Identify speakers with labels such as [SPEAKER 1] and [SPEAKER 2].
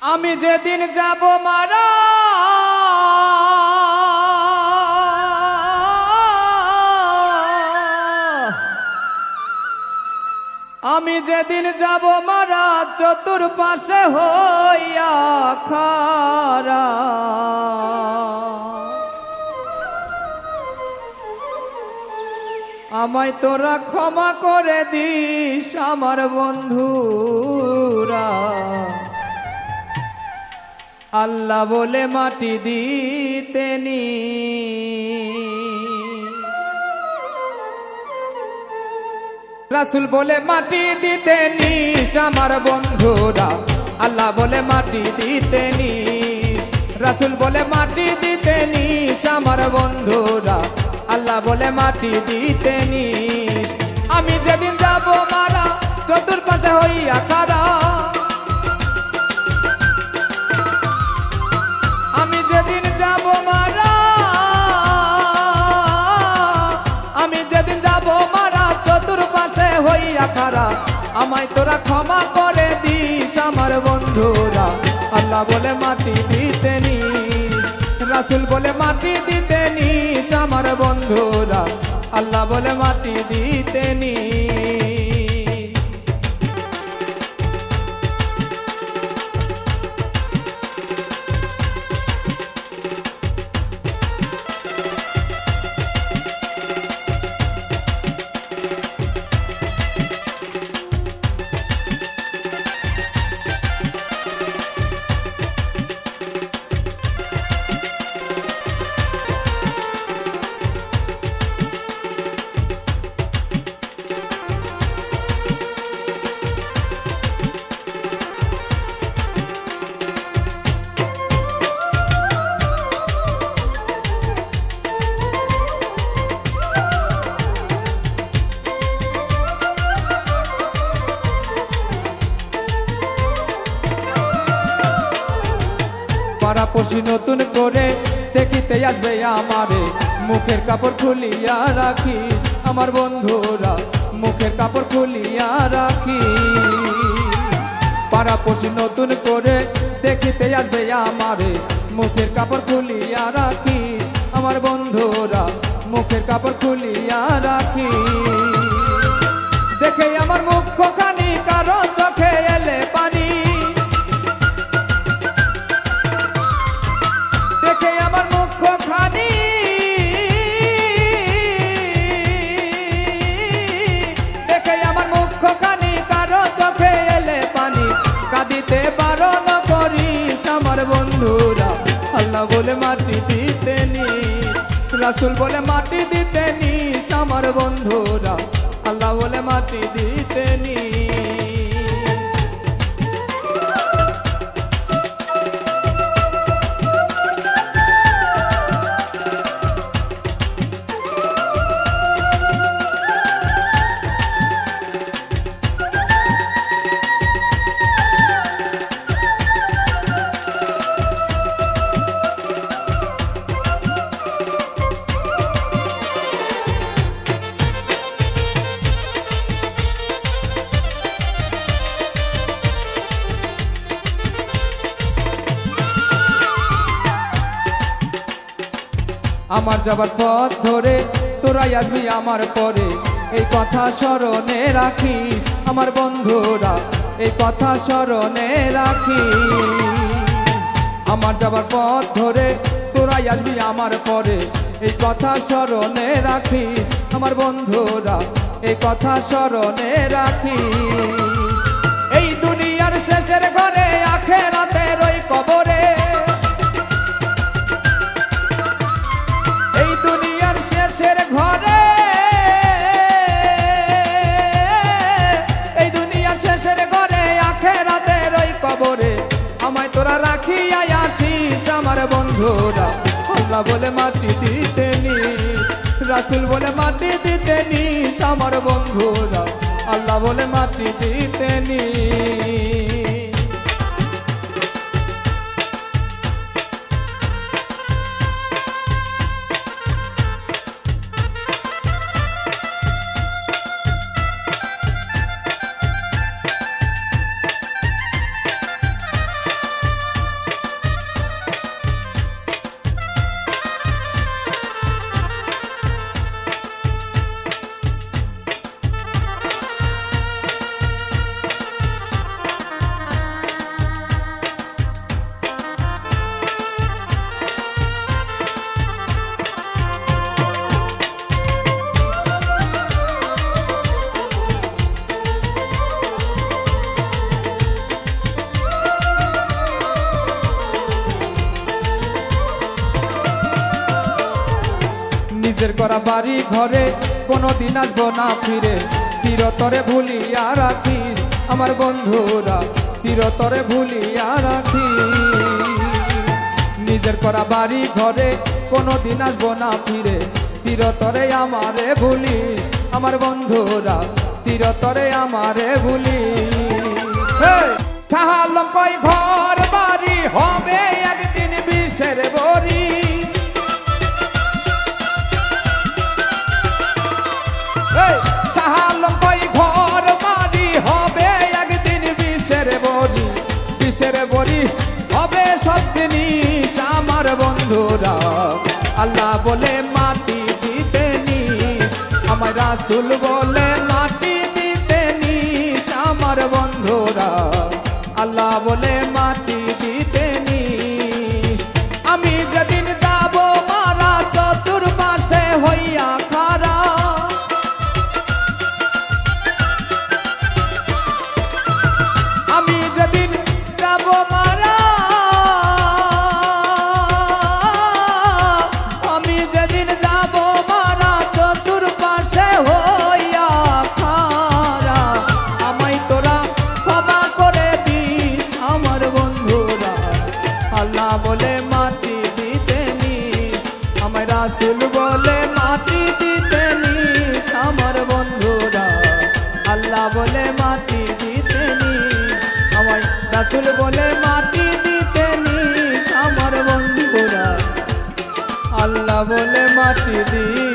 [SPEAKER 1] আমি যেদিন যাব মারা আমি যেদিন যাব মারা চতুর্পাশে হইয়া খারা আমায় তোরা ক্ষমা করে দিস আমার বন্ধুরা আল্লাহ বলে মাটি দিতেনি রাসূল বলে মাটি দিতেনি আমার বন্ধুরা আল্লাহ বলে মাটি দিতেনি রাসূল বলে মাটি দিতেনি আমার বন্ধুরা আল্লাহ বলে মাটি দিতেনি আমি যেদিন যাব মারা চতুর্পাশে হইয়া খারা আমি যেদিন যাব মারা আমি যেদিন যাব মারা চতুর্পাশে হইয়া খারা আমায় তোরা ক্ষমা করে দিস আমার বন্ধুরা আল্লাহ বলে মাটি দিতেনি রাসূল বলে মাটি দিতেনি আমার বন্ধুরা আল্লাহ বলে মাটি দিতেনি পাড়াপড়শি নতুন করে দেখিতে আসবে আমারে মুখের কাপড় খুলিয়া রাখি আমার বন্ধুরা মুখের কাপড় খুলিয়া রাখি পাড়াপড়শি নতুন করে দেখিতে আসবে আমারে মুখের কাপড় খুলিয়া রাখি আমার বন্ধুরা মুখের কাপড় খুলিয়া রাখি দেখে আমার মুখখানি কারো চোখে এলে পানি দেখে আমার মুখখানি দেখে আমার মুখখানি কারো চোখে এলে পানি কাঁদিতে বারণ করিস আমার বন্ধুরা আল্লাহ বলে মাটি দিতেনি রাসূল বলে মাটি দিতেনি আমার বন্ধুরা আল্লাহ বলে মাটি দিতেনি আমার যাবার পথ ধরে তোরাই আসবি আমার পরে এই কথা স্মরণে রাখিস আমার বন্ধুরা এই কথা স্মরণে রাখিস আমার যাবার পথ ধরে তোরাই আসবি আমার পরে এই কথা স্মরণে রাখিস আমার বন্ধুরা এই কথা স্মরণে রাখিস এই দুনিয়ার শেষের ঘরে আখিরাতের ওই কবরে শেষের ঘরে এই দুনিয়ার শেষের ঘরে আখিরাতের ওই কবরে আমায় তোরা রাখিয়া আসিস আমার বন্ধুরা আল্লাহ বলে মাটি দিতেনি রাসূল বলে মাটি দিতেনি আমার বন্ধুরা আল্লাহ বলে মাটি দিতেনি নিজের করা বাড়ি ঘরে কোনোদিন আসবো না ফিরে, চিরতরে ভুলিয়া রাখিস আমার বন্ধুরা, চিরতরে ভুলিয়া রাখিস। নিজের করা বাড়ি ঘরে কোনোদিন আসবো না ফিরে, চিরতরে আমারে ভুলিস আমার বন্ধুরা, চিরতরে আমারে ভুলিস। শাহ আলম কই ঘর বাড়ি হবে একদিন বিষের বড়ি, শাহ আলম কই ঘর বাড়ি হবে একদিন বিষের বড়ি, বিষের বড়ি হবে সব জিনিস আমার বন্ধুরা। আল্লাহ বলে মাটি দিতে নিস, আমার রাসূল বলে মাটি দিতে নিস আমার বন্ধুরা। আল্লাহ বলে মাটি দিতে নিস। আমি যেদিন যাব মারা চতুর্পাশে হইয়া খাড়া, আমি যেদিন যাব মারা, আমি যেদিন যাব মারা চতুর্পাশে হইয়া খাড়া, আমায় তোরা ক্ষমা করে দিস আমার বন্ধুরা। আল্লাহ বলে মাটি দিতে নিস, আমায় রাসূল বলে মাটি দিতে নিস আমার বন্ধুরা। আল্লাহ বলে মাটি দিতে নিস, আমায় রাসূল বলে মাটি দিতে নিস আমার বন্ধুরা। আল্লাহ বলে মাটি দিতে